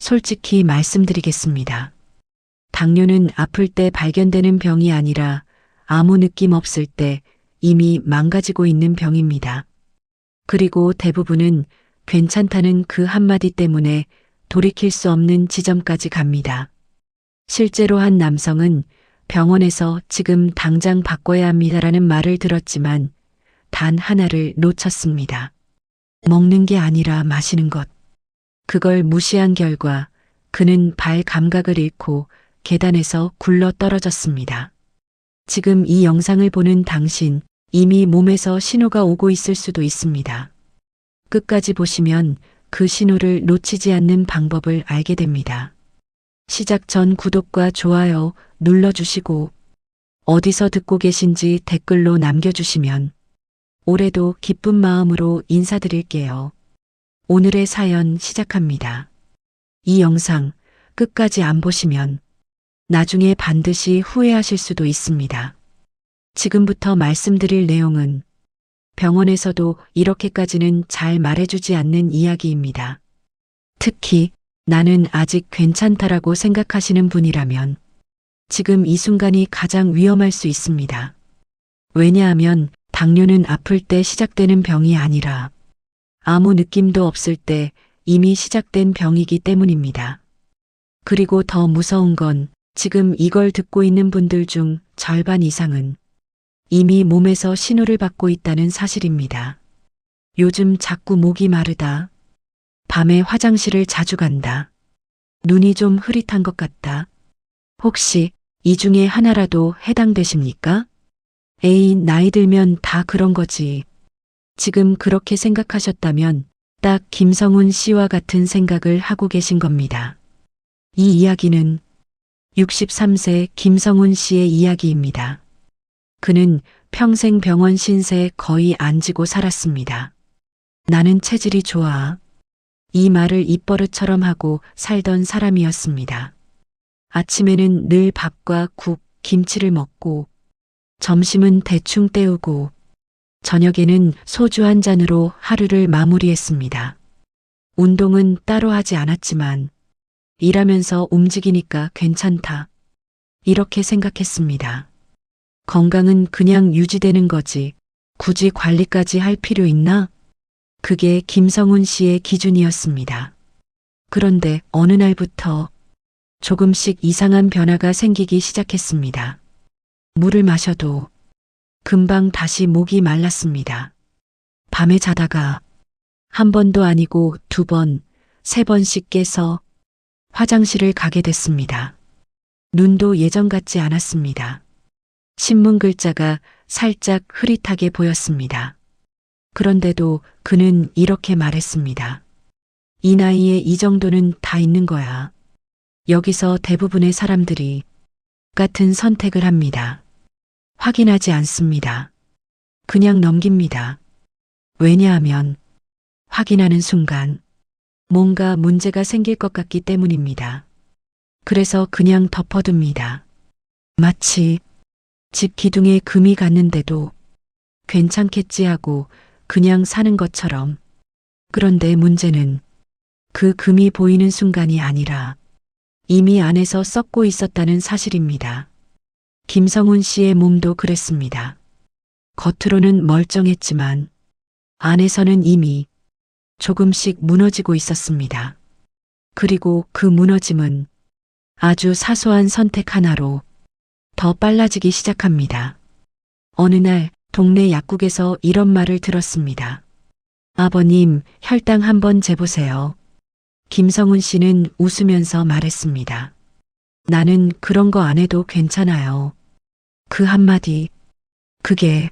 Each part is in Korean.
솔직히 말씀드리겠습니다. 당뇨는 아플 때 발견되는 병이 아니라 아무 느낌 없을 때 이미 망가지고 있는 병입니다. 그리고 대부분은 괜찮다는 그 한마디 때문에 돌이킬 수 없는 지점까지 갑니다. 실제로 한 남성은 병원에서 지금 당장 바꿔야 합니다라는 말을 들었지만 단 하나를 놓쳤습니다. 먹는 게 아니라 마시는 것. 그걸 무시한 결과 그는 발 감각을 잃고 계단에서 굴러 떨어졌습니다. 지금 이 영상을 보는 당신, 이미 몸에서 신호가 오고 있을 수도 있습니다. 끝까지 보시면 그 신호를 놓치지 않는 방법을 알게 됩니다. 시작 전 구독과 좋아요 눌러주시고 어디서 듣고 계신지 댓글로 남겨주시면 올해도 기쁜 마음으로 인사드릴게요. 오늘의 사연 시작합니다. 이 영상 끝까지 안 보시면 나중에 반드시 후회하실 수도 있습니다. 지금부터 말씀드릴 내용은 병원에서도 이렇게까지는 잘 말해주지 않는 이야기입니다. 특히 나는 아직 괜찮다라고 생각하시는 분이라면 지금 이 순간이 가장 위험할 수 있습니다. 왜냐하면 당뇨는 아플 때 시작되는 병이 아니라 아무 느낌도 없을 때 이미 시작된 병이기 때문입니다. 그리고 더 무서운 건 지금 이걸 듣고 있는 분들 중 절반 이상은 이미 몸에서 신호를 받고 있다는 사실입니다. 요즘 자꾸 목이 마르다. 밤에 화장실을 자주 간다. 눈이 좀 흐릿한 것 같다. 혹시 이 중에 하나라도 해당되십니까? 에이, 나이 들면 다 그런 거지. 지금 그렇게 생각하셨다면 딱 김성훈 씨와 같은 생각을 하고 계신 겁니다. 이 이야기는 63세 김성훈 씨의 이야기입니다. 그는 평생 병원 신세 거의 안 지고 살았습니다. 나는 체질이 좋아. 이 말을 입버릇처럼 하고 살던 사람이었습니다. 아침에는 늘 밥과 국, 김치를 먹고 점심은 대충 때우고 저녁에는 소주 한 잔으로 하루를 마무리했습니다. 운동은 따로 하지 않았지만 일하면서 움직이니까 괜찮다. 이렇게 생각했습니다. 건강은 그냥 유지되는 거지 굳이 관리까지 할 필요 있나? 그게 김성훈 씨의 기준이었습니다. 그런데 어느 날부터 조금씩 이상한 변화가 생기기 시작했습니다. 물을 마셔도 금방 다시 목이 말랐습니다. 밤에 자다가 한 번도 아니고 두 번, 세 번씩 깨서 화장실을 가게 됐습니다. 눈도 예전 같지 않았습니다. 신문 글자가 살짝 흐릿하게 보였습니다. 그런데도 그는 이렇게 말했습니다. 이 나이에 이 정도는 다 있는 거야. 여기서 대부분의 사람들이 같은 선택을 합니다. 확인하지 않습니다. 그냥 넘깁니다. 왜냐하면 확인하는 순간 뭔가 문제가 생길 것 같기 때문입니다. 그래서 그냥 덮어둡니다. 마치 집 기둥에 금이 갔는데도 괜찮겠지 하고 그냥 사는 것처럼. 그런데 문제는 그 금이 보이는 순간이 아니라 이미 안에서 썩고 있었다는 사실입니다. 김성훈 씨의 몸도 그랬습니다. 겉으로는 멀쩡했지만 안에서는 이미 조금씩 무너지고 있었습니다. 그리고 그 무너짐은 아주 사소한 선택 하나로 더 빨라지기 시작합니다. 어느 날 동네 약국에서 이런 말을 들었습니다. 아버님, 혈당 한번 재보세요. 김성훈 씨는 웃으면서 말했습니다. 나는 그런 거 안 해도 괜찮아요. 그 한마디, 그게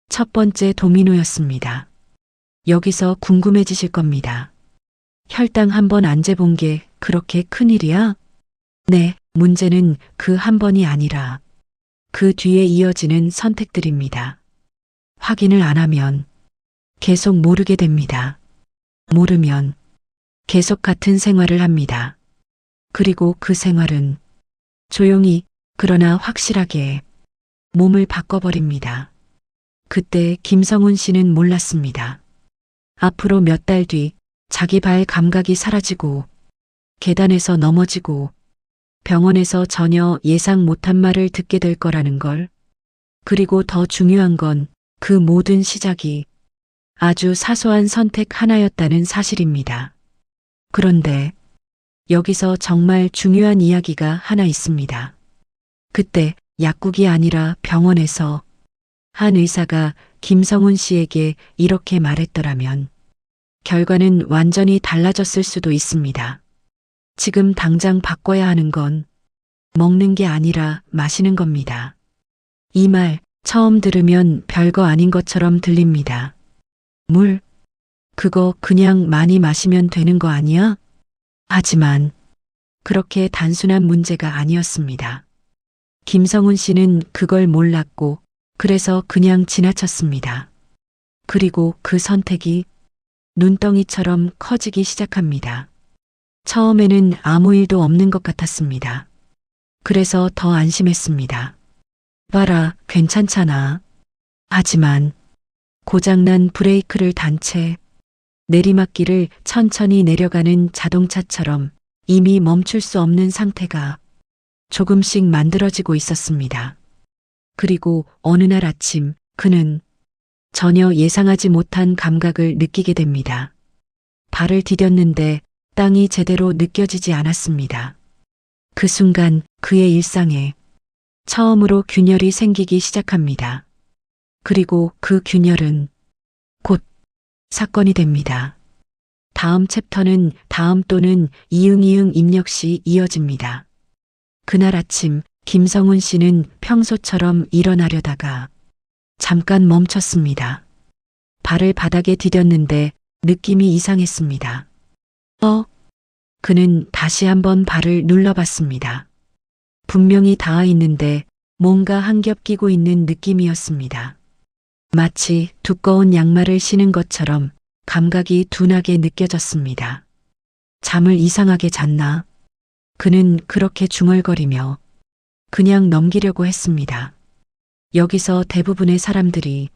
첫 번째 도미노였습니다. 여기서 궁금해지실 겁니다. 혈당 한번 안 재본 게 그렇게 큰일이야? 네, 문제는 그 한 번이 아니라 그 뒤에 이어지는 선택들입니다. 확인을 안 하면 계속 모르게 됩니다. 모르면 계속 같은 생활을 합니다. 그리고 그 생활은 조용히 그러나 확실하게 몸을 바꿔버립니다. 그때 김성훈 씨는 몰랐습니다. 앞으로 몇 달 뒤 자기 발 감각이 사라지고 계단에서 넘어지고 병원에서 전혀 예상 못한 말을 듣게 될 거라는 걸. 그리고 더 중요한 건 그 모든 시작이 아주 사소한 선택 하나였다는 사실입니다. 그런데 여기서 정말 중요한 이야기가 하나 있습니다. 그때 약국이 아니라 병원에서 한 의사가 김성훈 씨에게 이렇게 말했더라면 결과는 완전히 달라졌을 수도 있습니다. 지금 당장 바꿔야 하는 건 먹는 게 아니라 마시는 겁니다. 이 말 처음 들으면 별거 아닌 것처럼 들립니다. 물? 그거 그냥 많이 마시면 되는 거 아니야? 하지만 그렇게 단순한 문제가 아니었습니다. 김성훈 씨는 그걸 몰랐고 그래서 그냥 지나쳤습니다. 그리고 그 선택이 눈덩이처럼 커지기 시작합니다. 처음에는 아무 일도 없는 것 같았습니다. 그래서 더 안심했습니다. 봐라, 괜찮잖아. 하지만 고장난 브레이크를 단 채 내리막길을 천천히 내려가는 자동차처럼 이미 멈출 수 없는 상태가 조금씩 만들어지고 있었습니다. 그리고 어느 날 아침 그는 전혀 예상하지 못한 감각을 느끼게 됩니다. 발을 디뎠는데 땅이 제대로 느껴지지 않았습니다. 그 순간 그의 일상에 처음으로 균열이 생기기 시작합니다. 그리고 그 균열은 곧 사건이 됩니다. 다음 챕터는 다음 또는 이응이응 입력시 이어집니다. 그날 아침 김성훈 씨는 평소처럼 일어나려다가 잠깐 멈췄습니다. 발을 바닥에 디뎠는데 느낌이 이상했습니다. 그는 다시 한번 발을 눌러봤습니다. 분명히 닿아 있는데 뭔가 한 겹 끼고 있는 느낌이었습니다. 마치 두꺼운 양말을 신은 것처럼 감각이 둔하게 느껴졌습니다. 잠을 이상하게 잤나? 그는 그렇게 중얼거리며 그냥 넘기려고 했습니다. 여기서 대부분의 사람들이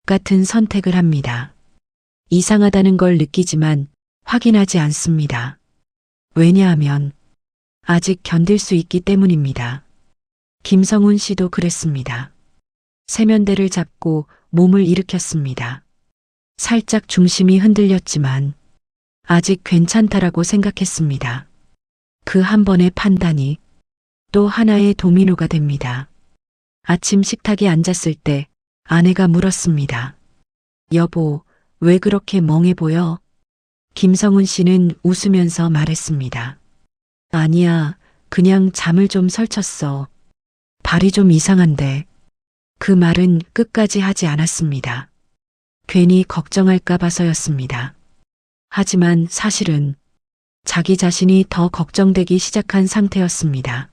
같은 선택을 합니다. 이상하다는 걸 느끼지만 확인하지 않습니다. 왜냐하면 아직 견딜 수 있기 때문입니다. 김성훈 씨도 그랬습니다. 세면대를 잡고 몸을 일으켰습니다. 살짝 중심이 흔들렸지만 아직 괜찮다라고 생각했습니다. 그 한 번의 판단이 또 하나의 도미노가 됩니다. 아침 식탁에 앉았을 때 아내가 물었습니다. 여보, 왜 그렇게 멍해 보여? 김성훈 씨는 웃으면서 말했습니다. 아니야, 그냥 잠을 좀 설쳤어. 발이 좀 이상한데. 그 말은 끝까지 하지 않았습니다. 괜히 걱정할까 봐서였습니다. 하지만 사실은 자기 자신이 더 걱정되기 시작한 상태였습니다.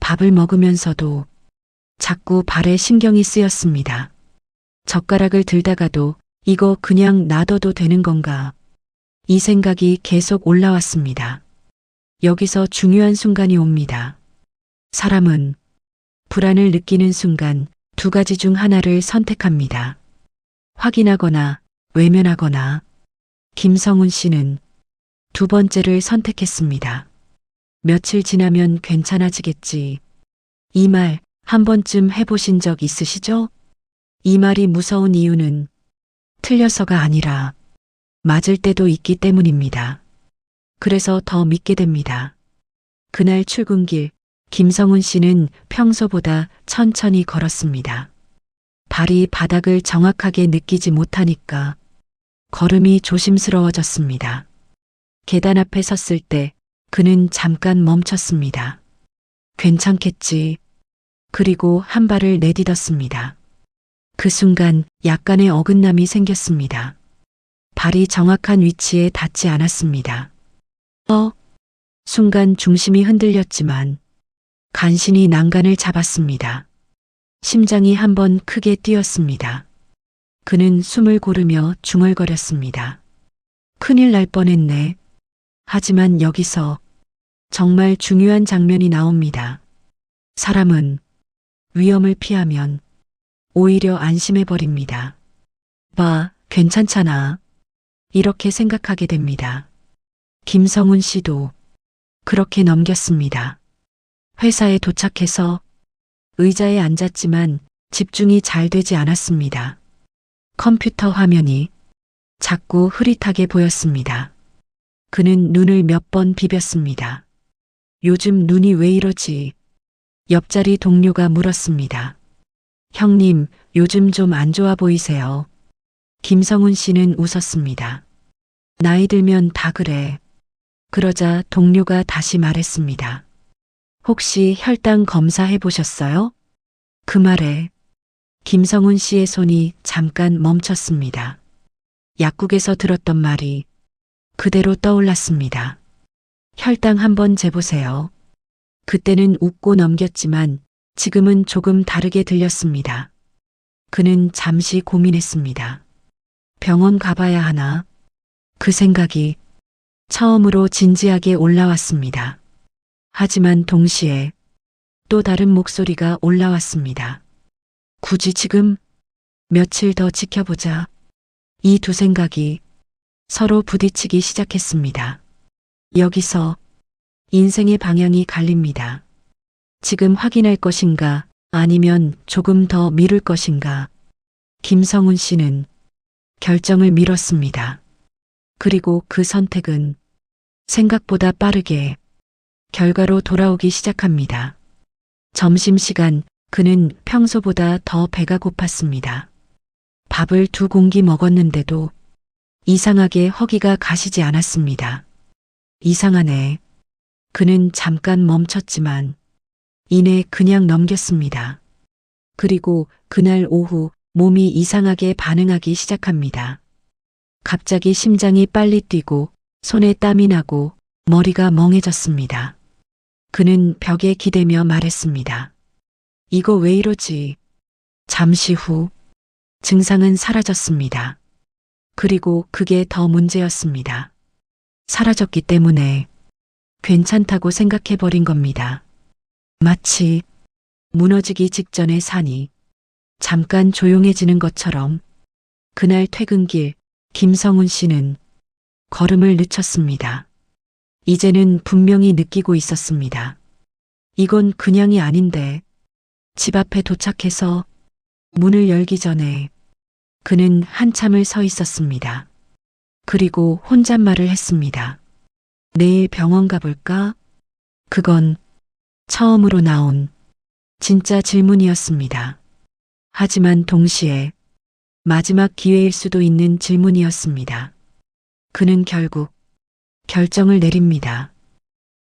밥을 먹으면서도 자꾸 발에 신경이 쓰였습니다. 젓가락을 들다가도 이거 그냥 놔둬도 되는 건가? 이 생각이 계속 올라왔습니다. 여기서 중요한 순간이 옵니다. 사람은 불안을 느끼는 순간 두 가지 중 하나를 선택합니다. 확인하거나 외면하거나. 김성훈 씨는 두 번째를 선택했습니다. 며칠 지나면 괜찮아지겠지. 이 말 한 번쯤 해보신 적 있으시죠? 이 말이 무서운 이유는 틀려서가 아니라 맞을 때도 있기 때문입니다. 그래서 더 믿게 됩니다. 그날 출근길, 김성훈 씨는 평소보다 천천히 걸었습니다. 발이 바닥을 정확하게 느끼지 못하니까 걸음이 조심스러워졌습니다. 계단 앞에 섰을 때 그는 잠깐 멈췄습니다. 괜찮겠지. 그리고 한 발을 내딛었습니다. 그 순간 약간의 어긋남이 생겼습니다. 발이 정확한 위치에 닿지 않았습니다. 순간 중심이 흔들렸지만 간신히 난간을 잡았습니다. 심장이 한번 크게 뛰었습니다. 그는 숨을 고르며 중얼거렸습니다. 큰일 날 뻔했네. 하지만 여기서 정말 중요한 장면이 나옵니다. 사람은 위험을 피하면 오히려 안심해버립니다. 봐, 괜찮잖아. 이렇게 생각하게 됩니다. 김성훈 씨도 그렇게 넘겼습니다. 회사에 도착해서 의자에 앉았지만 집중이 잘 되지 않았습니다. 컴퓨터 화면이 자꾸 흐릿하게 보였습니다. 그는 눈을 몇 번 비볐습니다. 요즘 눈이 왜 이러지? 옆자리 동료가 물었습니다. 형님, 요즘 좀 안 좋아 보이세요. 김성훈 씨는 웃었습니다. 나이 들면 다 그래. 그러자 동료가 다시 말했습니다. 혹시 혈당 검사해 보셨어요? 그 말에 김성훈 씨의 손이 잠깐 멈췄습니다. 약국에서 들었던 말이 그대로 떠올랐습니다. 혈당 한번 재보세요. 그때는 웃고 넘겼지만 지금은 조금 다르게 들렸습니다. 그는 잠시 고민했습니다. 병원 가봐야 하나? 그 생각이 처음으로 진지하게 올라왔습니다. 하지만 동시에 또 다른 목소리가 올라왔습니다. 굳이 지금? 며칠 더 지켜보자. 이 두 생각이 서로 부딪히기 시작했습니다. 여기서 인생의 방향이 갈립니다. 지금 확인할 것인가 아니면 조금 더 미룰 것인가. 김성훈 씨는 결정을 미뤘습니다. 그리고 그 선택은 생각보다 빠르게 결과로 돌아오기 시작합니다. 점심시간 그는 평소보다 더 배가 고팠습니다. 밥을 2공기 먹었는데도 이상하게 허기가 가시지 않았습니다. 이상하네. 그는 잠깐 멈췄지만 이내 그냥 넘겼습니다. 그리고 그날 오후 몸이 이상하게 반응하기 시작합니다. 갑자기 심장이 빨리 뛰고 손에 땀이 나고 머리가 멍해졌습니다. 그는 벽에 기대며 말했습니다. 이거 왜 이러지? 잠시 후 증상은 사라졌습니다. 그리고 그게 더 문제였습니다. 사라졌기 때문에 괜찮다고 생각해버린 겁니다. 마치 무너지기 직전의 산이 잠깐 조용해지는 것처럼 그날 퇴근길 김성훈 씨는 걸음을 늦췄습니다. 이제는 분명히 느끼고 있었습니다. 이건 그냥이 아닌데. 집 앞에 도착해서 문을 열기 전에 그는 한참을 서 있었습니다. 그리고 혼잣말을 했습니다. 내일 병원 가볼까? 그건 처음으로 나온 진짜 질문이었습니다. 하지만 동시에 마지막 기회일 수도 있는 질문이었습니다. 그는 결국 결정을 내립니다.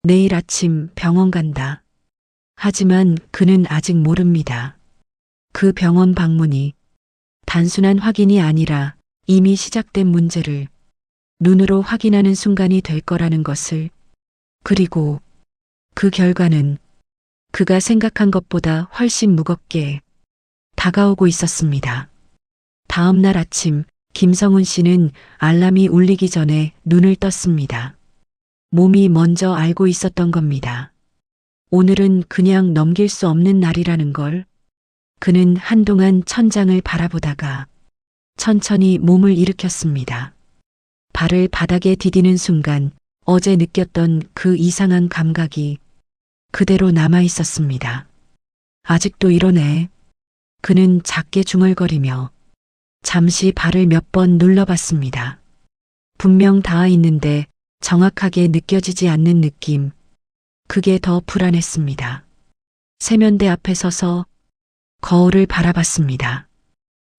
내일 아침 병원 간다. 하지만 그는 아직 모릅니다. 그 병원 방문이 단순한 확인이 아니라 이미 시작된 문제를 눈으로 확인하는 순간이 될 거라는 것을. 그리고 그 결과는 그가 생각한 것보다 훨씬 무겁게 다가오고 있었습니다. 다음 날 아침 김성훈 씨는 알람이 울리기 전에 눈을 떴습니다. 몸이 먼저 알고 있었던 겁니다. 오늘은 그냥 넘길 수 없는 날이라는 걸. 그는 한동안 천장을 바라보다가 천천히 몸을 일으켰습니다. 발을 바닥에 디디는 순간 어제 느꼈던 그 이상한 감각이 그대로 남아 있었습니다. 아직도 이러네. 그는 작게 중얼거리며 잠시 발을 몇 번 눌러봤습니다. 분명 닿아 있는데 정확하게 느껴지지 않는 느낌. 그게 더 불안했습니다. 세면대 앞에 서서 거울을 바라봤습니다.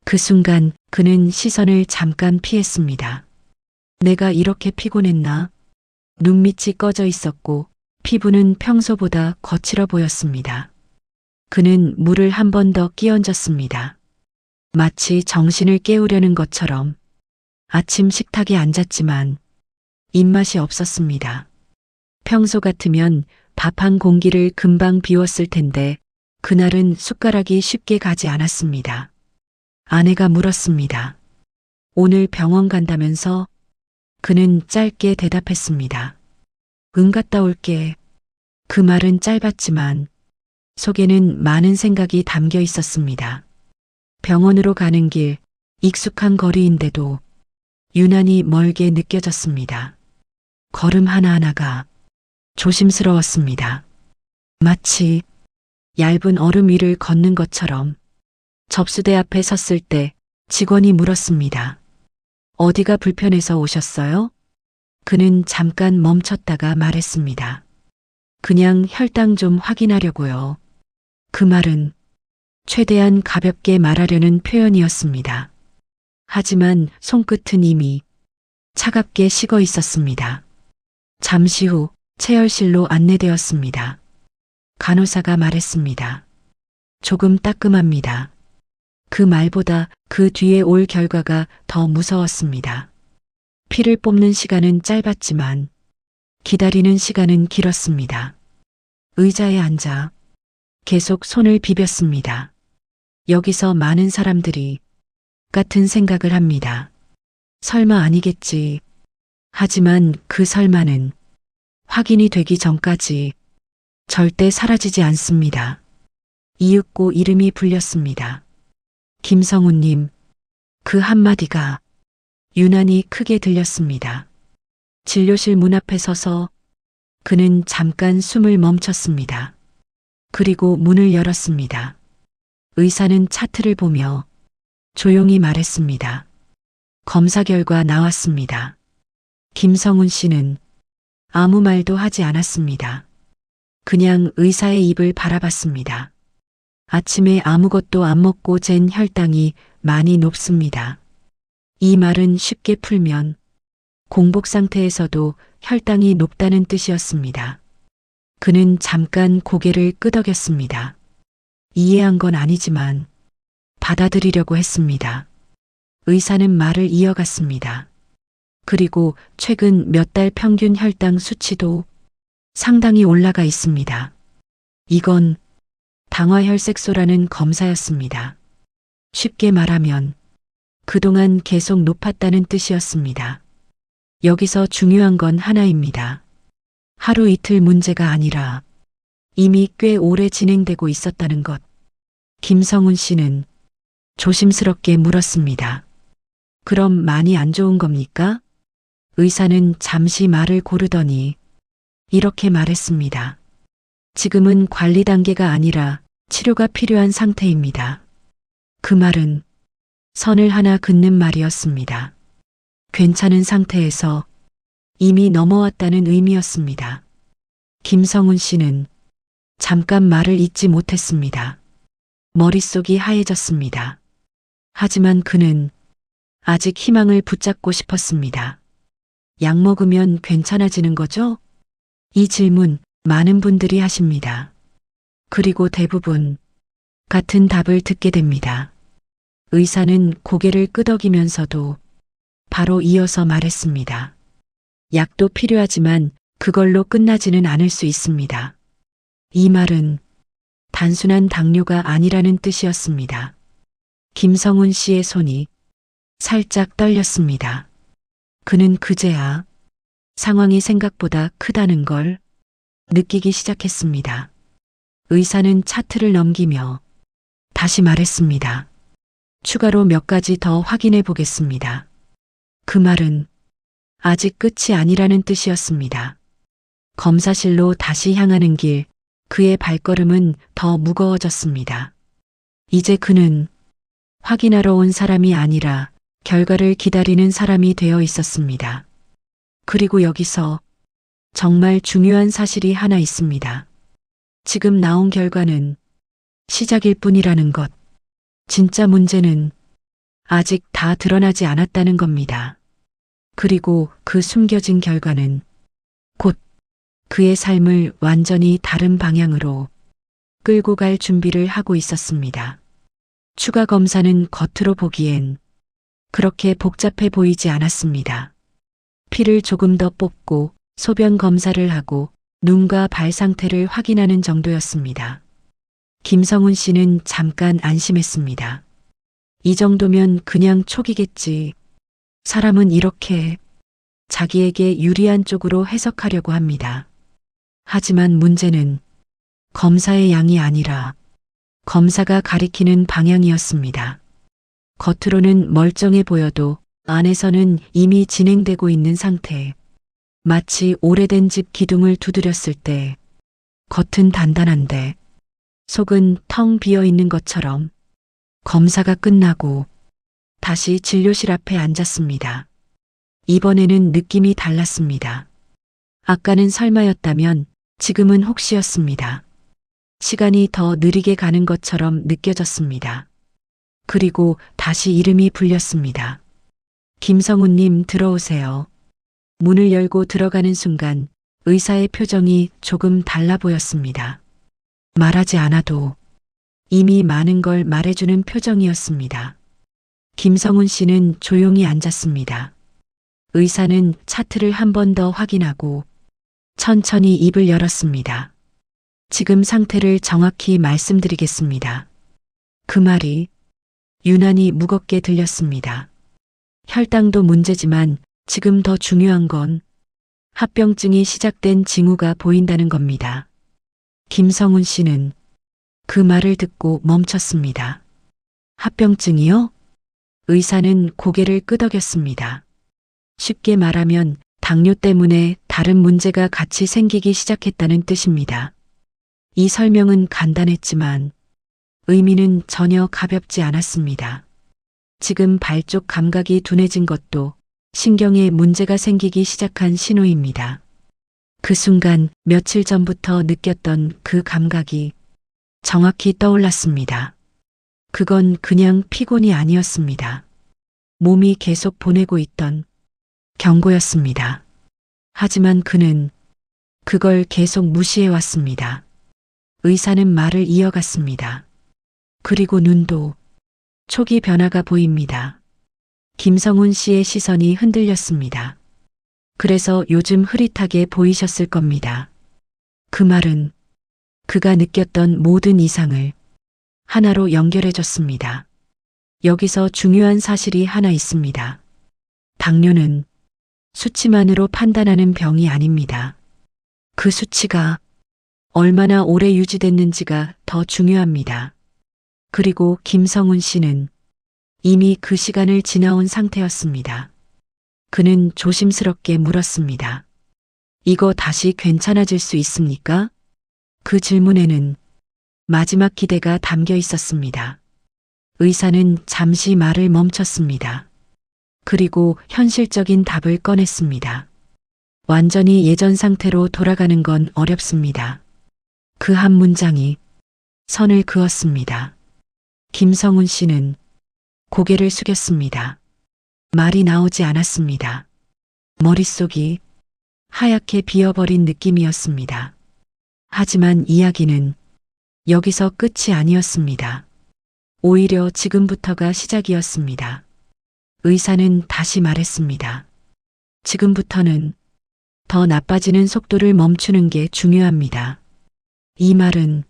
그 순간 그는 시선을 잠깐 피했습니다. 내가 이렇게 피곤했나? 눈밑이 꺼져 있었고 피부는 평소보다 거칠어 보였습니다. 그는 물을 한 번 더 끼얹었습니다. 마치 정신을 깨우려는 것처럼. 아침 식탁에 앉았지만 입맛이 없었습니다. 평소 같으면 밥 한 공기를 금방 비웠을 텐데 그날은 숟가락이 쉽게 가지 않았습니다. 아내가 물었습니다. 오늘 병원 간다면서? 그는 짧게 대답했습니다. 응, 갔다 올게. 그 말은 짧았지만 속에는 많은 생각이 담겨 있었습니다. 병원으로 가는 길, 익숙한 거리인데도 유난히 멀게 느껴졌습니다. 걸음 하나하나가 조심스러웠습니다. 마치 얇은 얼음 위를 걷는 것처럼. 접수대 앞에 섰을 때 직원이 물었습니다. 어디가 불편해서 오셨어요? 그는 잠깐 멈췄다가 말했습니다. 그냥 혈당 좀 확인하려고요. 그 말은 최대한 가볍게 말하려는 표현이었습니다. 하지만 손끝은 이미 차갑게 식어 있었습니다. 잠시 후 체열실로 안내되었습니다. 간호사가 말했습니다. 조금 따끔합니다. 그 말보다 그 뒤에 올 결과가 더 무서웠습니다. 피를 뽑는 시간은 짧았지만 기다리는 시간은 길었습니다. 의자에 앉아 계속 손을 비볐습니다. 여기서 많은 사람들이 같은 생각을 합니다. 설마 아니겠지. 하지만 그 설마는 확인이 되기 전까지 절대 사라지지 않습니다. 이윽고 이름이 불렸습니다. 김성훈님. 그 한마디가 유난히 크게 들렸습니다. 진료실 문 앞에 서서 그는 잠깐 숨을 멈췄습니다. 그리고 문을 열었습니다. 의사는 차트를 보며 조용히 말했습니다. 검사 결과 나왔습니다. 김성훈 씨는 아무 말도 하지 않았습니다. 그냥 의사의 입을 바라봤습니다. 아침에 아무것도 안 먹고 잰 혈당이 많이 높습니다. 이 말은 쉽게 풀면 공복 상태에서도 혈당이 높다는 뜻이었습니다. 그는 잠깐 고개를 끄덕였습니다. 이해한 건 아니지만 받아들이려고 했습니다. 의사는 말을 이어갔습니다. 그리고 최근 몇 달 평균 혈당 수치도 상당히 올라가 있습니다. 이건 당화혈색소라는 검사였습니다. 쉽게 말하면 그동안 계속 높았다는 뜻이었습니다. 여기서 중요한 건 하나입니다. 하루 이틀 문제가 아니라 이미 꽤 오래 진행되고 있었다는 것. 김성훈 씨는 조심스럽게 물었습니다. 그럼 많이 안 좋은 겁니까? 의사는 잠시 말을 고르더니 이렇게 말했습니다. 지금은 관리 단계가 아니라 치료가 필요한 상태입니다. 그 말은 선을 하나 긋는 말이었습니다. 괜찮은 상태에서 이미 넘어왔다는 의미였습니다. 김성훈 씨는 잠깐 말을 잇지 못했습니다. 머릿속이 하얘졌습니다. 하지만 그는 아직 희망을 붙잡고 싶었습니다. 약 먹으면 괜찮아지는 거죠? 이 질문 많은 분들이 하십니다. 그리고 대부분 같은 답을 듣게 됩니다. 의사는 고개를 끄덕이면서도 바로 이어서 말했습니다. 약도 필요하지만 그걸로 끝나지는 않을 수 있습니다. 이 말은 단순한 당뇨가 아니라는 뜻이었습니다. 김성훈 씨의 손이 살짝 떨렸습니다. 그는 그제야 상황이 생각보다 크다는 걸 느끼기 시작했습니다. 의사는 차트를 넘기며 다시 말했습니다. 추가로 몇 가지 더 확인해 보겠습니다. 그 말은 아직 끝이 아니라는 뜻이었습니다. 검사실로 다시 향하는 길, 그의 발걸음은 더 무거워졌습니다. 이제 그는 확인하러 온 사람이 아니라 결과를 기다리는 사람이 되어 있었습니다. 그리고 여기서 정말 중요한 사실이 하나 있습니다. 지금 나온 결과는 시작일 뿐이라는 것. 진짜 문제는 아직 다 드러나지 않았다는 겁니다. 그리고 그 숨겨진 결과는 곧 그의 삶을 완전히 다른 방향으로 끌고 갈 준비를 하고 있었습니다. 추가 검사는 겉으로 보기엔 그렇게 복잡해 보이지 않았습니다. 피를 조금 더 뽑고 소변 검사를 하고 눈과 발 상태를 확인하는 정도였습니다. 김성훈 씨는 잠깐 안심했습니다. 이 정도면 그냥 촉이겠지. 사람은 이렇게 자기에게 유리한 쪽으로 해석하려고 합니다. 하지만 문제는 검사의 양이 아니라 검사가 가리키는 방향이었습니다. 겉으로는 멀쩡해 보여도 안에서는 이미 진행되고 있는 상태. 마치 오래된 집 기둥을 두드렸을 때 겉은 단단한데 속은 텅 비어 있는 것처럼 검사가 끝나고 다시 진료실 앞에 앉았습니다. 이번에는 느낌이 달랐습니다. 아까는 설마였다면 지금은 혹시였습니다. 시간이 더 느리게 가는 것처럼 느껴졌습니다. 그리고 다시 이름이 불렸습니다. 김성훈님 들어오세요. 문을 열고 들어가는 순간 의사의 표정이 조금 달라 보였습니다. 말하지 않아도 이미 많은 걸 말해주는 표정이었습니다. 김성훈 씨는 조용히 앉았습니다. 의사는 차트를 한 번 더 확인하고 천천히 입을 열었습니다. 지금 상태를 정확히 말씀드리겠습니다. 그 말이 유난히 무겁게 들렸습니다. 혈당도 문제지만 지금 더 중요한 건 합병증이 시작된 징후가 보인다는 겁니다. 김성훈 씨는 그 말을 듣고 멈췄습니다. 합병증이요? 의사는 고개를 끄덕였습니다. 쉽게 말하면 당뇨 때문에 다른 문제가 같이 생기기 시작했다는 뜻입니다. 이 설명은 간단했지만 의미는 전혀 가볍지 않았습니다. 지금 발 쪽 감각이 둔해진 것도 신경에 문제가 생기기 시작한 신호입니다. 그 순간 며칠 전부터 느꼈던 그 감각이 정확히 떠올랐습니다. 그건 그냥 피곤이 아니었습니다. 몸이 계속 보내고 있던 경고였습니다. 하지만 그는 그걸 계속 무시해왔습니다. 의사는 말을 이어갔습니다. 그리고 눈도 초기 변화가 보입니다. 김성훈 씨의 시선이 흔들렸습니다. 그래서 요즘 흐릿하게 보이셨을 겁니다. 그 말은 그가 느꼈던 모든 이상을 하나로 연결해줬습니다. 여기서 중요한 사실이 하나 있습니다. 당뇨는 수치만으로 판단하는 병이 아닙니다. 그 수치가 얼마나 오래 유지됐는지가 더 중요합니다. 그리고 김성훈 씨는 이미 그 시간을 지나온 상태였습니다. 그는 조심스럽게 물었습니다. 이거 다시 괜찮아질 수 있습니까? 그 질문에는 마지막 기대가 담겨 있었습니다. 의사는 잠시 말을 멈췄습니다. 그리고 현실적인 답을 꺼냈습니다. 완전히 예전 상태로 돌아가는 건 어렵습니다. 그 한 문장이 선을 그었습니다. 김성훈 씨는 고개를 숙였습니다. 말이 나오지 않았습니다. 머릿속이 하얗게 비어버린 느낌이었습니다. 하지만 이야기는 여기서 끝이 아니었습니다. 오히려 지금부터가 시작이었습니다. 의사는 다시 말했습니다. 지금부터는 더 나빠지는 속도를 멈추는 게 중요합니다. 이 말은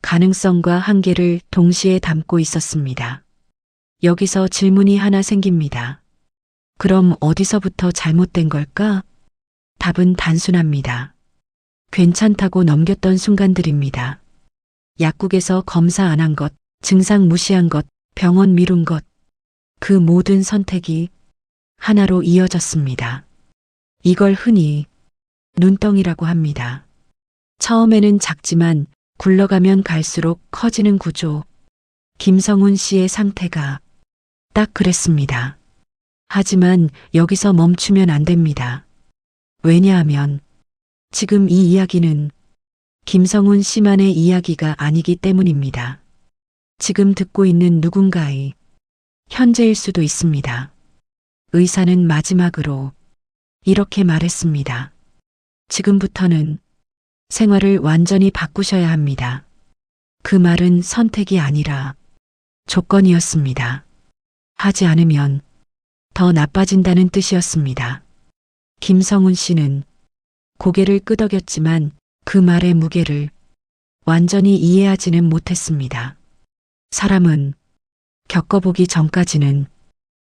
가능성과 한계를 동시에 담고 있었습니다. 여기서 질문이 하나 생깁니다. 그럼 어디서부터 잘못된 걸까? 답은 단순합니다. 괜찮다고 넘겼던 순간들입니다. 약국에서 검사 안 한 것, 증상 무시한 것, 병원 미룬 것, 그 모든 선택이 하나로 이어졌습니다. 이걸 흔히 눈덩이라고 합니다. 처음에는 작지만 굴러가면 갈수록 커지는 구조. 김성훈 씨의 상태가 딱 그랬습니다. 하지만 여기서 멈추면 안 됩니다. 왜냐하면 지금 이 이야기는 김성훈 씨만의 이야기가 아니기 때문입니다. 지금 듣고 있는 누군가의 현재일 수도 있습니다. 의사는 마지막으로 이렇게 말했습니다. 지금부터는 생활을 완전히 바꾸셔야 합니다. 그 말은 선택이 아니라 조건이었습니다. 하지 않으면 더 나빠진다는 뜻이었습니다. 김성훈 씨는 고개를 끄덕였지만 그 말의 무게를 완전히 이해하지는 못했습니다. 사람은 겪어보기 전까지는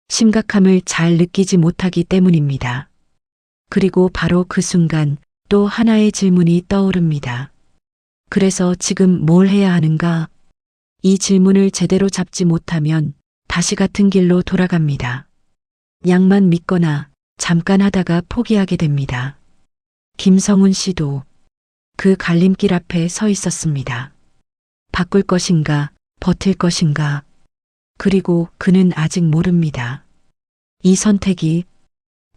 심각함을 잘 느끼지 못하기 때문입니다. 그리고 바로 그 순간 또 하나의 질문이 떠오릅니다. 그래서 지금 뭘 해야 하는가? 이 질문을 제대로 잡지 못하면 다시 같은 길로 돌아갑니다. 약만 믿거나 잠깐 하다가 포기하게 됩니다. 김성훈 씨도 그 갈림길 앞에 서 있었습니다. 바꿀 것인가, 버틸 것인가. 그리고 그는 아직 모릅니다. 이 선택이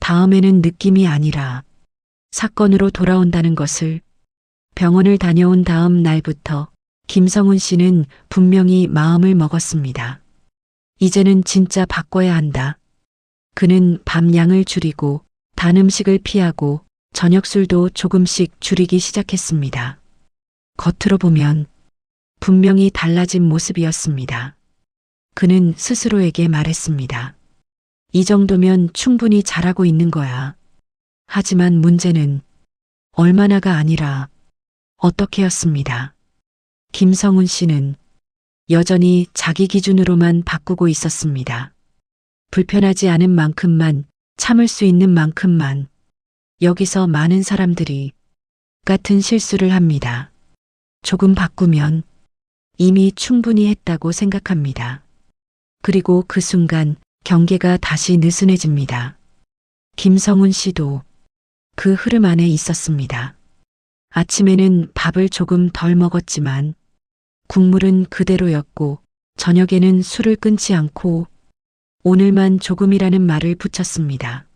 다음에는 느낌이 아니라 사건으로 돌아온다는 것을. 병원을 다녀온 다음 날부터 김성훈 씨는 분명히 마음을 먹었습니다. 이제는 진짜 바꿔야 한다. 그는 밤 양을 줄이고 단 음식을 피하고 저녁 술도 조금씩 줄이기 시작했습니다. 겉으로 보면 분명히 달라진 모습이었습니다. 그는 스스로에게 말했습니다. 이 정도면 충분히 잘하고 있는 거야. 하지만 문제는 얼마나가 아니라 어떻게였습니다. 김성훈 씨는 여전히 자기 기준으로만 바꾸고 있었습니다. 불편하지 않은 만큼만, 참을 수 있는 만큼만. 여기서 많은 사람들이 같은 실수를 합니다. 조금 바꾸면 이미 충분히 했다고 생각합니다. 그리고 그 순간 경계가 다시 느슨해집니다. 김성훈 씨도 그 흐름 안에 있었습니다. 아침에는 밥을 조금 덜 먹었지만 국물은 그대로였고 저녁에는 술을 끊지 않고 오늘만 조금이라는 말을 붙였습니다.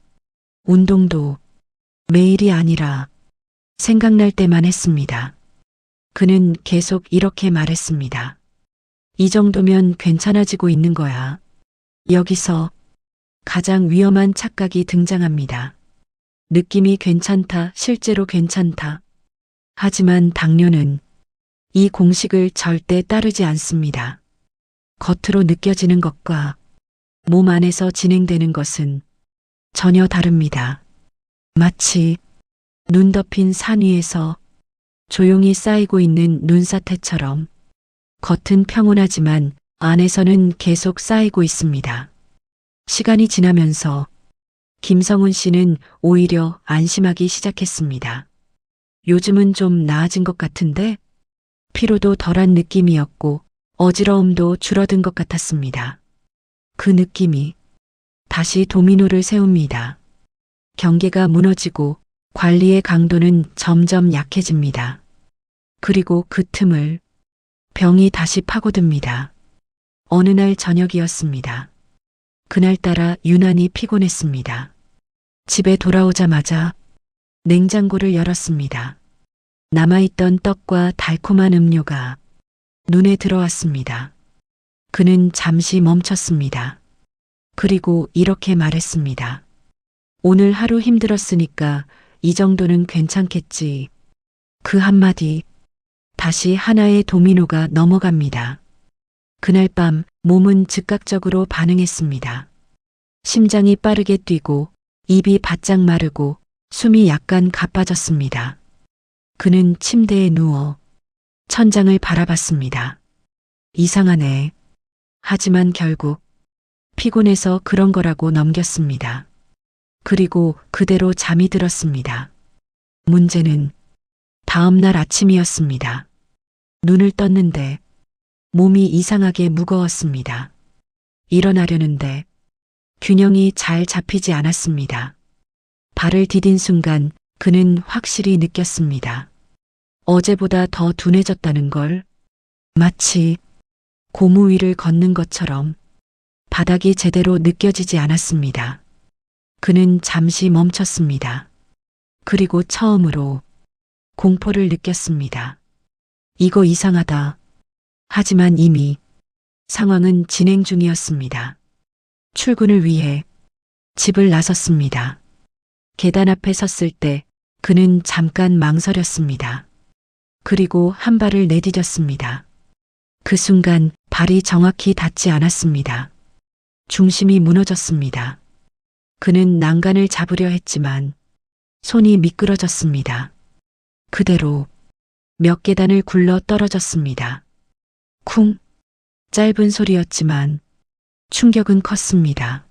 운동도 매일이 아니라 생각날 때만 했습니다. 그는 계속 이렇게 말했습니다. 이 정도면 괜찮아지고 있는 거야. 여기서 가장 위험한 착각이 등장합니다. 느낌이 괜찮다, 실제로 괜찮다. 하지만 당뇨는 이 공식을 절대 따르지 않습니다. 겉으로 느껴지는 것과 몸 안에서 진행되는 것은 전혀 다릅니다. 마치 눈 덮인 산 위에서 조용히 쌓이고 있는 눈사태처럼 겉은 평온하지만 안에서는 계속 쌓이고 있습니다. 시간이 지나면서 김성훈 씨는 오히려 안심하기 시작했습니다. 요즘은 좀 나아진 것 같은데 피로도 덜한 느낌이었고 어지러움도 줄어든 것 같았습니다. 그 느낌이 다시 도미노를 세웁니다. 경계가 무너지고 관리의 강도는 점점 약해집니다. 그리고 그 틈을 병이 다시 파고듭니다. 어느 날 저녁이었습니다. 그날따라 유난히 피곤했습니다. 집에 돌아오자마자 냉장고를 열었습니다. 남아있던 떡과 달콤한 음료가 눈에 들어왔습니다. 그는 잠시 멈췄습니다. 그리고 이렇게 말했습니다. 오늘 하루 힘들었으니까 이 정도는 괜찮겠지. 그 한마디, 다시 하나의 도미노가 넘어갑니다. 그날 밤 몸은 즉각적으로 반응했습니다. 심장이 빠르게 뛰고 입이 바짝 마르고 숨이 약간 가빠졌습니다. 그는 침대에 누워 천장을 바라봤습니다. 이상하네. 하지만 결국 피곤해서 그런 거라고 넘겼습니다. 그리고 그대로 잠이 들었습니다. 문제는 다음 날 아침이었습니다. 눈을 떴는데 몸이 이상하게 무거웠습니다. 일어나려는데 균형이 잘 잡히지 않았습니다. 발을 디딘 순간 그는 확실히 느꼈습니다. 어제보다 더 둔해졌다는 걸. 마치 고무 위를 걷는 것처럼 바닥이 제대로 느껴지지 않았습니다. 그는 잠시 멈췄습니다. 그리고 처음으로 공포를 느꼈습니다. 이거 이상하다. 하지만 이미 상황은 진행 중이었습니다. 출근을 위해 집을 나섰습니다. 계단 앞에 섰을 때 그는 잠깐 망설였습니다. 그리고 한 발을 내디뎠습니다. 그 순간 발이 정확히 닿지 않았습니다. 중심이 무너졌습니다. 그는 난간을 잡으려 했지만 손이 미끄러졌습니다. 그대로 몇 계단을 굴러 떨어졌습니다. 쿵! 짧은 소리였지만 충격은 컸습니다.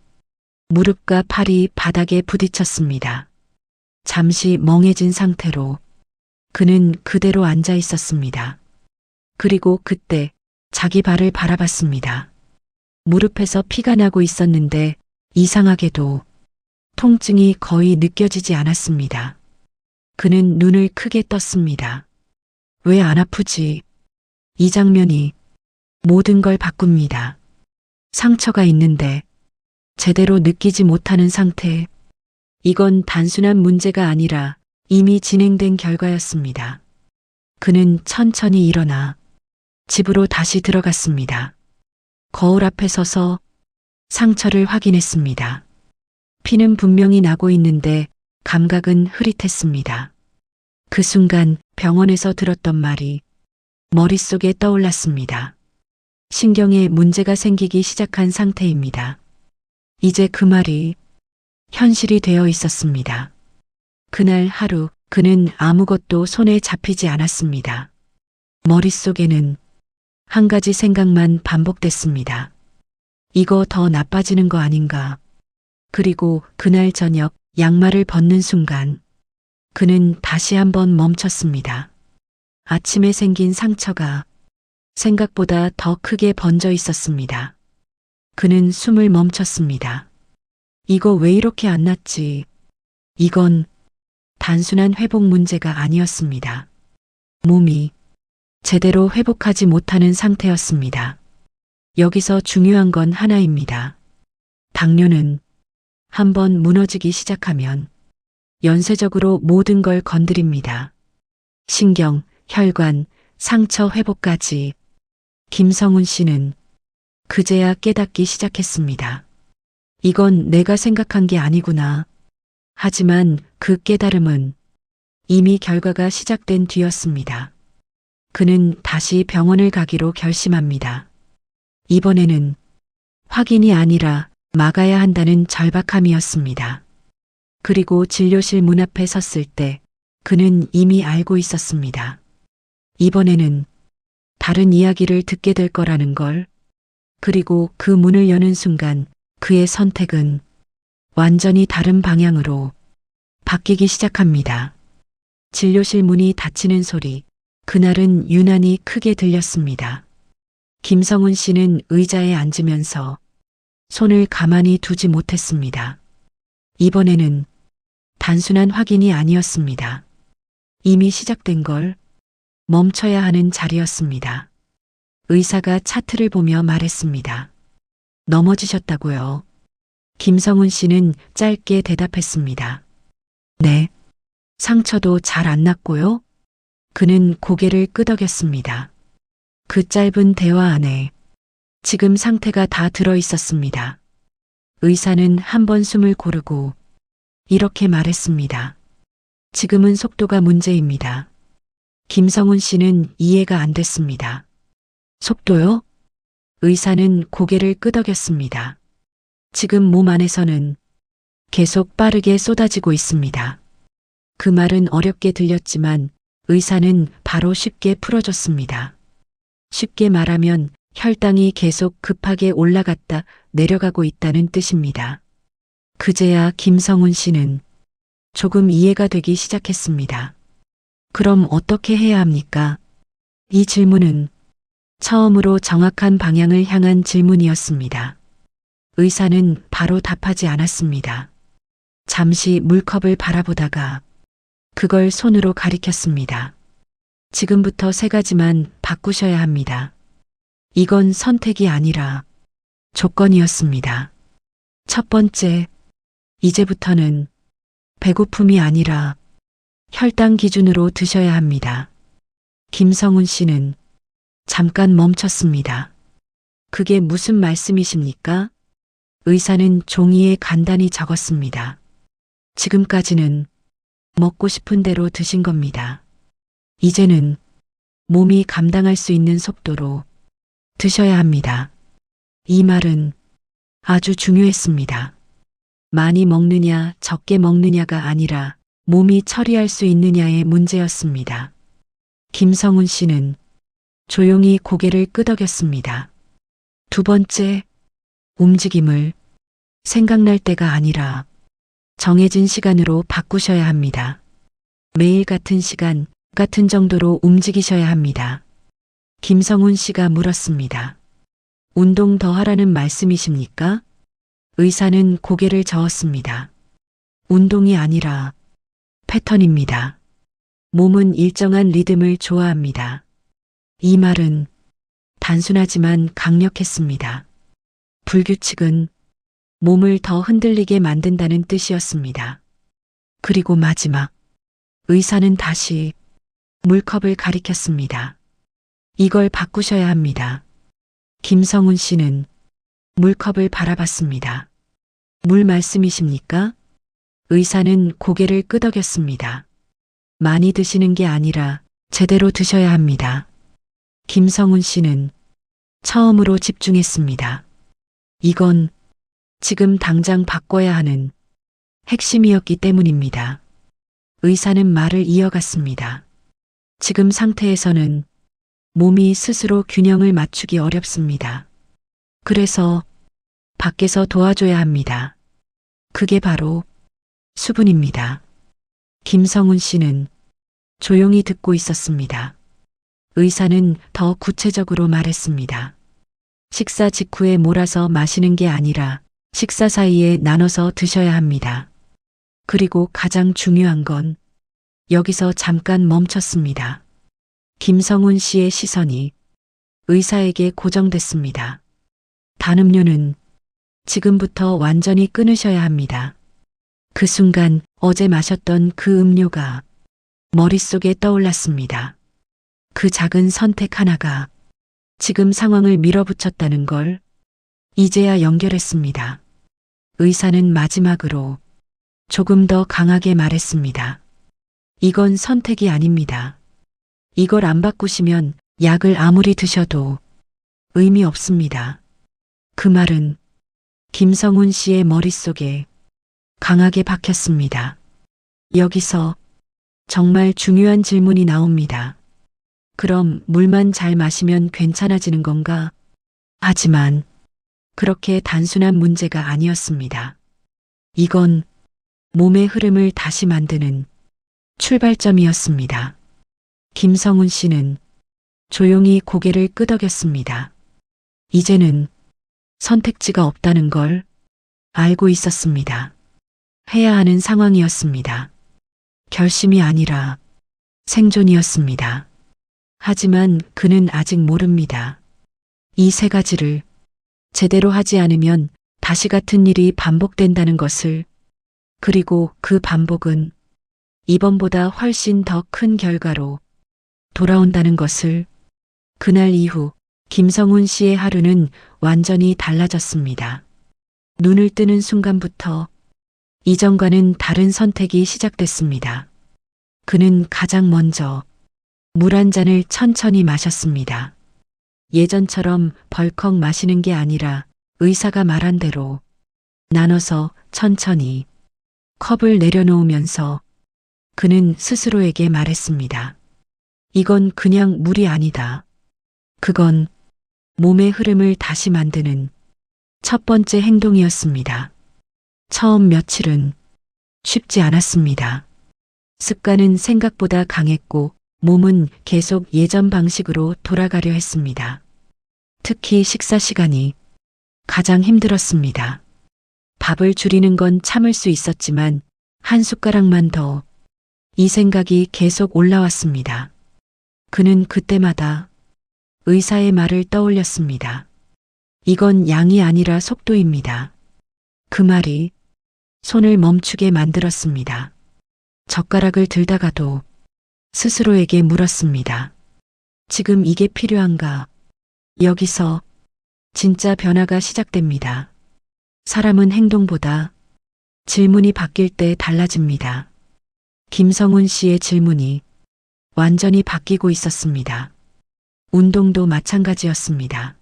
무릎과 팔이 바닥에 부딪혔습니다. 잠시 멍해진 상태로 그는 그대로 앉아 있었습니다. 그리고 그때 자기 발을 바라봤습니다. 무릎에서 피가 나고 있었는데 이상하게도 통증이 거의 느껴지지 않았습니다. 그는 눈을 크게 떴습니다. 왜 안 아프지? 이 장면이 모든 걸 바꿉니다. 상처가 있는데 제대로 느끼지 못하는 상태. 이건 단순한 문제가 아니라 이미 진행된 결과였습니다. 그는 천천히 일어나 집으로 다시 들어갔습니다. 거울 앞에 서서 상처를 확인했습니다. 피는 분명히 나고 있는데 감각은 흐릿했습니다. 그 순간 병원에서 들었던 말이 머릿속에 떠올랐습니다. 신경에 문제가 생기기 시작한 상태입니다. 이제 그 말이 현실이 되어 있었습니다. 그날 하루 그는 아무것도 손에 잡히지 않았습니다. 머릿속에는 한 가지 생각만 반복됐습니다. 이거 더 나빠지는 거 아닌가. 그리고 그날 저녁 양말을 벗는 순간 그는 다시 한번 멈췄습니다. 아침에 생긴 상처가 생각보다 더 크게 번져 있었습니다. 그는 숨을 멈췄습니다. 이거 왜 이렇게 안 낫지? 이건 단순한 회복 문제가 아니었습니다. 몸이 제대로 회복하지 못하는 상태였습니다. 여기서 중요한 건 하나입니다. 당뇨는 한번 무너지기 시작하면 연쇄적으로 모든 걸 건드립니다. 신경, 혈관, 상처 회복까지. 김성훈 씨는 그제야 깨닫기 시작했습니다. 이건 내가 생각한 게 아니구나. 하지만 그 깨달음은 이미 결과가 시작된 뒤였습니다. 그는 다시 병원을 가기로 결심합니다. 이번에는 확인이 아니라 막아야 한다는 절박함이었습니다. 그리고 진료실 문 앞에 섰을 때 그는 이미 알고 있었습니다. 이번에는 다른 이야기를 듣게 될 거라는 걸. 그리고 그 문을 여는 순간 그의 선택은 완전히 다른 방향으로 바뀌기 시작합니다. 진료실 문이 닫히는 소리, 그날은 유난히 크게 들렸습니다. 김성훈 씨는 의자에 앉으면서 손을 가만히 두지 못했습니다. 이번에는 단순한 확인이 아니었습니다. 이미 시작된 걸 멈춰야 하는 자리였습니다. 의사가 차트를 보며 말했습니다. 넘어지셨다고요. 김성훈 씨는 짧게 대답했습니다. 네. 상처도 잘 안 났고요. 그는 고개를 끄덕였습니다. 그 짧은 대화 안에 지금 상태가 다 들어 있었습니다. 의사는 한 번 숨을 고르고 이렇게 말했습니다. 지금은 속도가 문제입니다. 김성훈 씨는 이해가 안 됐습니다. 속도요? 의사는 고개를 끄덕였습니다. 지금 몸 안에서는 계속 빠르게 쏟아지고 있습니다. 그 말은 어렵게 들렸지만 의사는 바로 쉽게 풀어줬습니다. 쉽게 말하면 혈당이 계속 급하게 올라갔다 내려가고 있다는 뜻입니다. 그제야 김성훈 씨는 조금 이해가 되기 시작했습니다. 그럼 어떻게 해야 합니까? 이 질문은 처음으로 정확한 방향을 향한 질문이었습니다. 의사는 바로 답하지 않았습니다. 잠시 물컵을 바라보다가 그걸 손으로 가리켰습니다. 지금부터 3가지만 바꾸셔야 합니다. 이건 선택이 아니라 조건이었습니다. 첫 번째, 이제부터는 배고픔이 아니라 혈당 기준으로 드셔야 합니다. 김성훈 씨는 잠깐 멈췄습니다. 그게 무슨 말씀이십니까? 의사는 종이에 간단히 적었습니다. 지금까지는 먹고 싶은 대로 드신 겁니다. 이제는 몸이 감당할 수 있는 속도로 드셔야 합니다. 이 말은 아주 중요했습니다. 많이 먹느냐 적게 먹느냐가 아니라 몸이 처리할 수 있느냐의 문제였습니다. 김성훈 씨는 조용히 고개를 끄덕였습니다. 두 번째, 움직임을 생각날 때가 아니라 정해진 시간으로 바꾸셔야 합니다. 매일 같은 시간, 같은 정도로 움직이셔야 합니다. 김성훈 씨가 물었습니다. 운동 더 하라는 말씀이십니까? 의사는 고개를 저었습니다. 운동이 아니라 패턴입니다. 몸은 일정한 리듬을 좋아합니다. 이 말은 단순하지만 강력했습니다. 불규칙은 몸을 더 흔들리게 만든다는 뜻이었습니다. 그리고 마지막, 의사는 다시 물컵을 가리켰습니다. 이걸 바꾸셔야 합니다. 김성훈 씨는 물컵을 바라봤습니다. 물 말씀이십니까? 의사는 고개를 끄덕였습니다. 많이 드시는 게 아니라 제대로 드셔야 합니다. 김성훈 씨는 처음으로 집중했습니다. 이건 지금 당장 바꿔야 하는 핵심이었기 때문입니다. 의사는 말을 이어갔습니다. 지금 상태에서는 몸이 스스로 균형을 맞추기 어렵습니다. 그래서 밖에서 도와줘야 합니다. 그게 바로 수분입니다. 김성훈 씨는 조용히 듣고 있었습니다. 의사는 더 구체적으로 말했습니다. 식사 직후에 몰아서 마시는 게 아니라 식사 사이에 나눠서 드셔야 합니다. 그리고 가장 중요한 건 여기서 잠깐 멈췄습니다. 김성훈 씨의 시선이 의사에게 고정됐습니다. 단음료는 지금부터 완전히 끊으셔야 합니다. 그 순간 어제 마셨던 그 음료가 머릿속에 떠올랐습니다. 그 작은 선택 하나가 지금 상황을 밀어붙였다는 걸 이제야 연결했습니다. 의사는 마지막으로 조금 더 강하게 말했습니다. 이건 선택이 아닙니다. 이걸 안 바꾸시면 약을 아무리 드셔도 의미 없습니다. 그 말은 김성훈 씨의 머릿속에 강하게 박혔습니다. 여기서 정말 중요한 질문이 나옵니다. 그럼 물만 잘 마시면 괜찮아지는 건가? 하지만 그렇게 단순한 문제가 아니었습니다. 이건 몸의 흐름을 다시 만드는 출발점이었습니다. 김성훈 씨는 조용히 고개를 끄덕였습니다. 이제는 선택지가 없다는 걸 알고 있었습니다. 해야 하는 상황이었습니다. 결심이 아니라 생존이었습니다. 하지만 그는 아직 모릅니다. 이 세 가지를 제대로 하지 않으면 다시 같은 일이 반복된다는 것을, 그리고 그 반복은 이번보다 훨씬 더 큰 결과로 돌아온다는 것을. 그날 이후 김성훈 씨의 하루는 완전히 달라졌습니다. 눈을 뜨는 순간부터 이전과는 다른 선택이 시작됐습니다. 그는 가장 먼저 물 한 잔을 천천히 마셨습니다. 예전처럼 벌컥 마시는 게 아니라 의사가 말한 대로 나눠서 천천히 컵을 내려놓으면서 그는 스스로에게 말했습니다. 이건 그냥 물이 아니다. 그건 몸의 흐름을 다시 만드는 첫 번째 행동이었습니다. 처음 며칠은 쉽지 않았습니다. 습관은 생각보다 강했고 몸은 계속 예전 방식으로 돌아가려 했습니다. 특히 식사 시간이 가장 힘들었습니다. 밥을 줄이는 건 참을 수 있었지만 한 숟가락만 더, 이 생각이 계속 올라왔습니다. 그는 그때마다 의사의 말을 떠올렸습니다. 이건 양이 아니라 속도입니다. 그 말이 손을 멈추게 만들었습니다. 젓가락을 들다가도 스스로에게 물었습니다. 지금 이게 필요한가? 여기서 진짜 변화가 시작됩니다. 사람은 행동보다 질문이 바뀔 때 달라집니다. 김성훈 씨의 질문이 완전히 바뀌고 있었습니다. 운동도 마찬가지였습니다.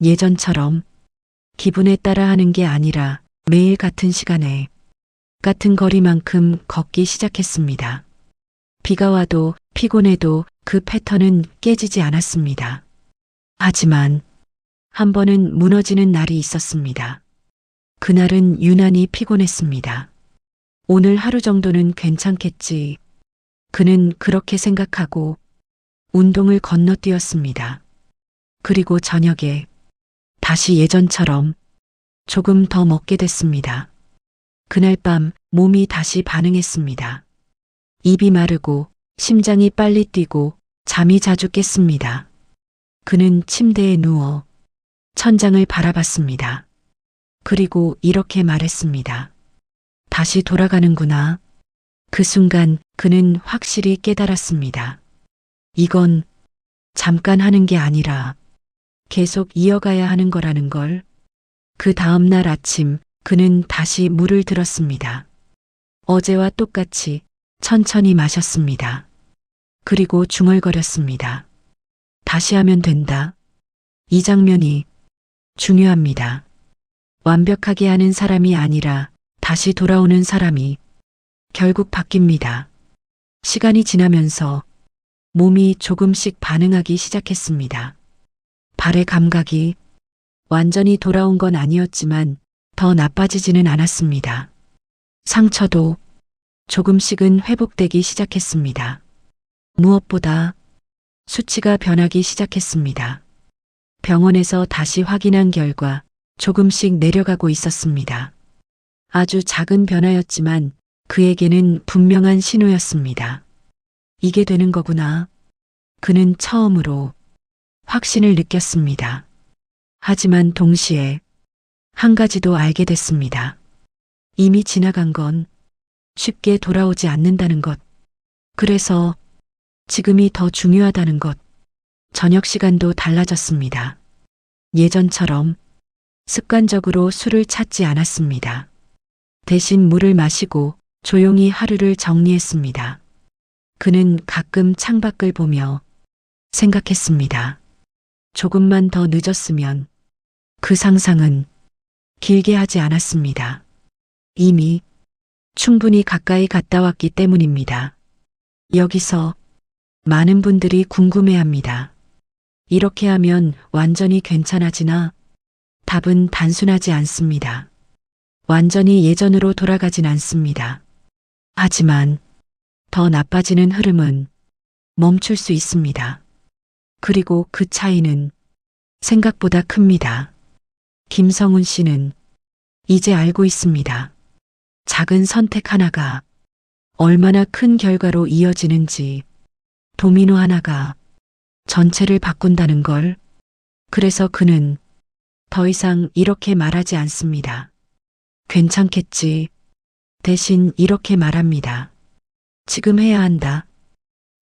예전처럼 기분에 따라 하는 게 아니라 매일 같은 시간에 같은 거리만큼 걷기 시작했습니다. 비가 와도 피곤해도 그 패턴은 깨지지 않았습니다. 하지만 한 번은 무너지는 날이 있었습니다. 그날은 유난히 피곤했습니다. 오늘 하루 정도는 괜찮겠지. 그는 그렇게 생각하고 운동을 건너뛰었습니다. 그리고 저녁에 다시 예전처럼 조금 더 먹게 됐습니다. 그날 밤 몸이 다시 반응했습니다. 입이 마르고 심장이 빨리 뛰고 잠이 자주 깼습니다. 그는 침대에 누워 천장을 바라봤습니다. 그리고 이렇게 말했습니다. 다시 돌아가는구나. 그 순간 그는 확실히 깨달았습니다. 이건 잠깐 하는 게 아니라 계속 이어가야 하는 거라는 걸. 그 다음 날 아침 그는 다시 물을 들었습니다. 어제와 똑같이 천천히 마셨습니다. 그리고 중얼거렸습니다. 다시 하면 된다. 이 장면이 중요합니다. 완벽하게 하는 사람이 아니라 다시 돌아오는 사람이 결국 바뀝니다. 시간이 지나면서 몸이 조금씩 반응하기 시작했습니다. 발의 감각이 완전히 돌아온 건 아니었지만 더 나빠지지는 않았습니다. 상처도 조금씩은 회복되기 시작했습니다. 무엇보다 수치가 변하기 시작했습니다. 병원에서 다시 확인한 결과 조금씩 내려가고 있었습니다. 아주 작은 변화였지만 그에게는 분명한 신호였습니다. 이게 되는 거구나. 그는 처음으로 확신을 느꼈습니다. 하지만 동시에 한 가지도 알게 됐습니다. 이미 지나간 건 쉽게 돌아오지 않는다는 것. 그래서 지금이 더 중요하다는 것. 저녁 시간도 달라졌습니다. 예전처럼 습관적으로 술을 찾지 않았습니다. 대신 물을 마시고 조용히 하루를 정리했습니다. 그는 가끔 창밖을 보며 생각했습니다. 조금만 더 늦었으면 그 상상은 길게 하지 않았습니다. 이미 충분히 가까이 갔다 왔기 때문입니다. 여기서 많은 분들이 궁금해합니다. 이렇게 하면 완전히 괜찮아지나? 답은 단순하지 않습니다. 완전히 예전으로 돌아가진 않습니다. 하지만 더 나빠지는 흐름은 멈출 수 있습니다. 그리고 그 차이는 생각보다 큽니다. 김성훈 씨는 이제 알고 있습니다. 작은 선택 하나가 얼마나 큰 결과로 이어지는지, 도미노 하나가 전체를 바꾼다는 걸. 그래서 그는 더 이상 이렇게 말하지 않습니다. 괜찮겠지. 대신 이렇게 말합니다. 지금 해야 한다.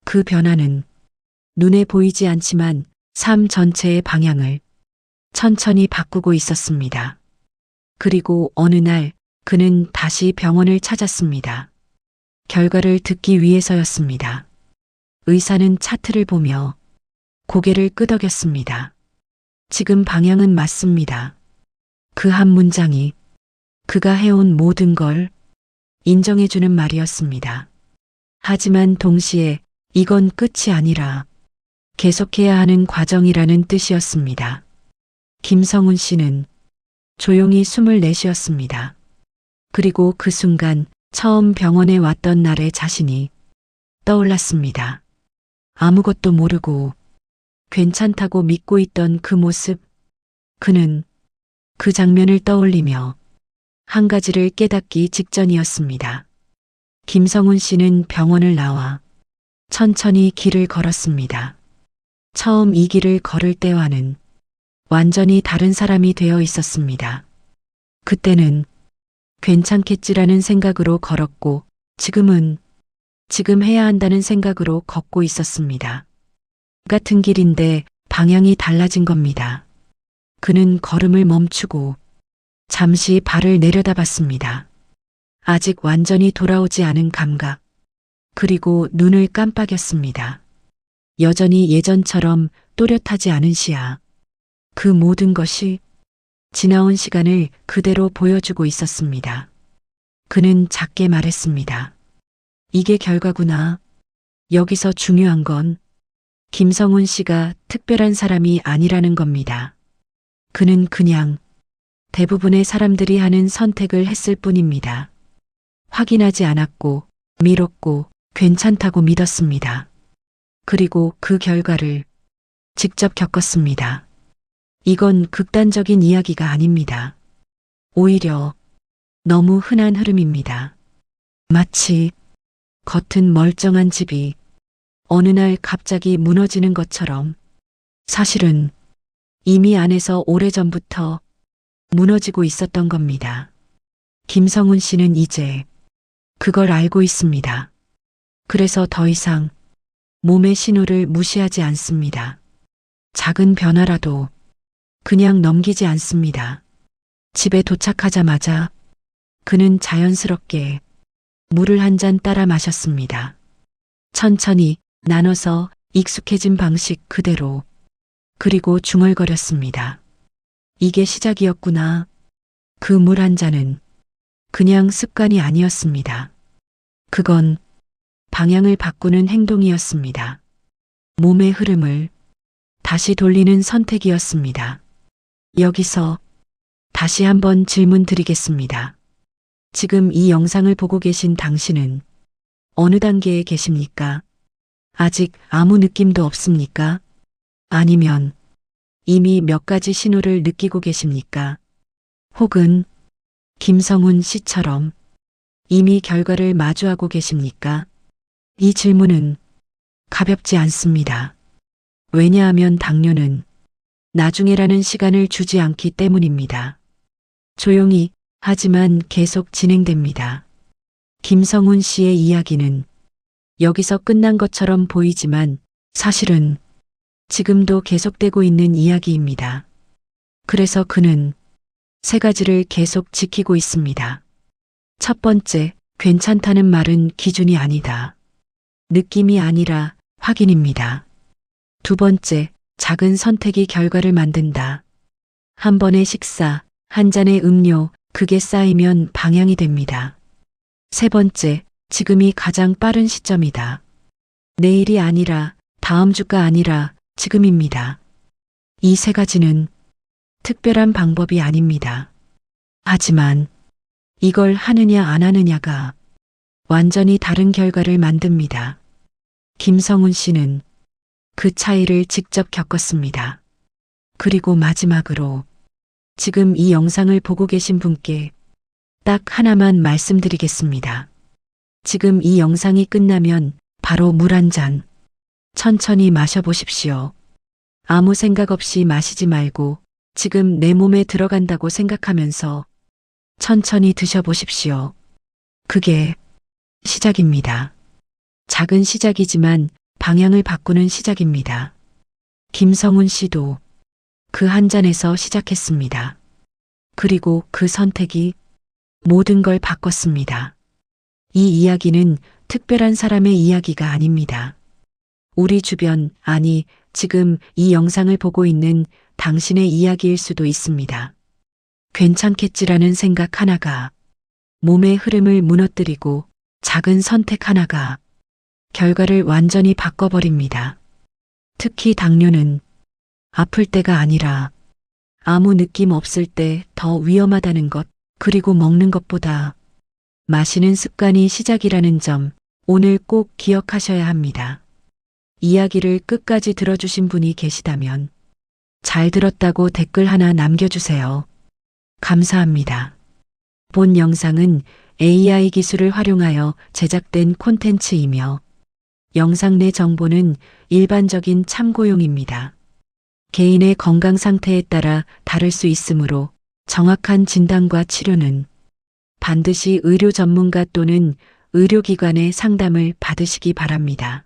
그 변화는 눈에 보이지 않지만 삶 전체의 방향을 천천히 바꾸고 있었습니다. 그리고 어느 날 그는 다시 병원을 찾았습니다. 결과를 듣기 위해서였습니다. 의사는 차트를 보며 고개를 끄덕였습니다. 지금 방향은 맞습니다. 그 한 문장이 그가 해온 모든 걸 인정해주는 말이었습니다. 하지만 동시에 이건 끝이 아니라 계속해야 하는 과정이라는 뜻이었습니다. 김성훈 씨는 조용히 숨을 내쉬었습니다. 그리고 그 순간 처음 병원에 왔던 날의 자신이 떠올랐습니다. 아무것도 모르고 괜찮다고 믿고 있던 그 모습. 그는 그 장면을 떠올리며 한 가지를 깨닫기 직전이었습니다. 김성훈 씨는 병원을 나와 천천히 길을 걸었습니다. 처음 이 길을 걸을 때와는 완전히 다른 사람이 되어 있었습니다. 그때는 괜찮겠지라는 생각으로 걸었고 지금은 지금 해야 한다는 생각으로 걷고 있었습니다. 같은 길인데 방향이 달라진 겁니다. 그는 걸음을 멈추고 잠시 발을 내려다봤습니다. 아직 완전히 돌아오지 않은 감각. 그리고 눈을 깜빡였습니다. 여전히 예전처럼 또렷하지 않은 시야. 그 모든 것이 지나온 시간을 그대로 보여주고 있었습니다. 그는 작게 말했습니다. 이게 결과구나. 여기서 중요한 건 김성훈 씨가 특별한 사람이 아니라는 겁니다. 그는 그냥 대부분의 사람들이 하는 선택을 했을 뿐입니다. 확인하지 않았고 미뤘고 괜찮다고 믿었습니다. 그리고 그 결과를 직접 겪었습니다. 이건 극단적인 이야기가 아닙니다. 오히려 너무 흔한 흐름입니다. 마치 겉은 멀쩡한 집이 어느 날 갑자기 무너지는 것처럼 사실은 이미 안에서 오래전부터 무너지고 있었던 겁니다. 김성훈 씨는 이제 그걸 알고 있습니다. 그래서 더 이상 몸의 신호를 무시하지 않습니다. 작은 변화라도 그냥 넘기지 않습니다. 집에 도착하자마자 그는 자연스럽게 물을 한 잔 따라 마셨습니다. 천천히 나눠서 익숙해진 방식 그대로. 그리고 중얼거렸습니다. 이게 시작이었구나. 그 물 한 잔은 그냥 습관이 아니었습니다. 그건 방향을 바꾸는 행동이었습니다. 몸의 흐름을 다시 돌리는 선택이었습니다. 여기서 다시 한번 질문 드리겠습니다. 지금 이 영상을 보고 계신 당신은 어느 단계에 계십니까? 아직 아무 느낌도 없습니까? 아니면 이미 몇 가지 신호를 느끼고 계십니까? 혹은 김성훈 씨처럼 이미 결과를 마주하고 계십니까? 이 질문은 가볍지 않습니다. 왜냐하면 당뇨는 나중에라는 시간을 주지 않기 때문입니다. 조용히 하지만 계속 진행됩니다. 김성훈 씨의 이야기는 여기서 끝난 것처럼 보이지만 사실은 지금도 계속되고 있는 이야기입니다. 그래서 그는 세 가지를 계속 지키고 있습니다. 첫 번째, 괜찮다는 말은 기준이 아니다. 느낌이 아니라 확인입니다. 두 번째, 작은 선택이 결과를 만든다. 한 번의 식사, 한 잔의 음료, 그게 쌓이면 방향이 됩니다. 세 번째, 지금이 가장 빠른 시점이다. 내일이 아니라 다음 주가 아니라 지금입니다. 이 세 가지는 특별한 방법이 아닙니다. 하지만 이걸 하느냐 안 하느냐가 완전히 다른 결과를 만듭니다. 김성훈 씨는 그 차이를 직접 겪었습니다. 그리고 마지막으로 지금 이 영상을 보고 계신 분께 딱 하나만 말씀드리겠습니다. 지금 이 영상이 끝나면 바로 물 한 잔 천천히 마셔보십시오. 아무 생각 없이 마시지 말고 지금 내 몸에 들어간다고 생각하면서 천천히 드셔보십시오. 그게 시작입니다. 작은 시작이지만 방향을 바꾸는 시작입니다. 김성훈 씨도 그 한 잔에서 시작했습니다. 그리고 그 선택이 모든 걸 바꿨습니다. 이 이야기는 특별한 사람의 이야기가 아닙니다. 우리 주변, 아니, 지금 이 영상을 보고 있는 당신의 이야기일 수도 있습니다. 괜찮겠지라는 생각 하나가 몸의 흐름을 무너뜨리고 작은 선택 하나가 결과를 완전히 바꿔버립니다. 특히 당뇨는 아플 때가 아니라 아무 느낌 없을 때 더 위험하다는 것, 그리고 먹는 것보다 마시는 습관이 시작이라는 점 오늘 꼭 기억하셔야 합니다. 이야기를 끝까지 들어주신 분이 계시다면 잘 들었다고 댓글 하나 남겨주세요. 감사합니다. 본 영상은 AI 기술을 활용하여 제작된 콘텐츠이며 영상 내 정보는 일반적인 참고용입니다. 개인의 건강 상태에 따라 다를 수 있으므로 정확한 진단과 치료는 반드시 의료 전문가 또는 의료기관의 상담을 받으시기 바랍니다.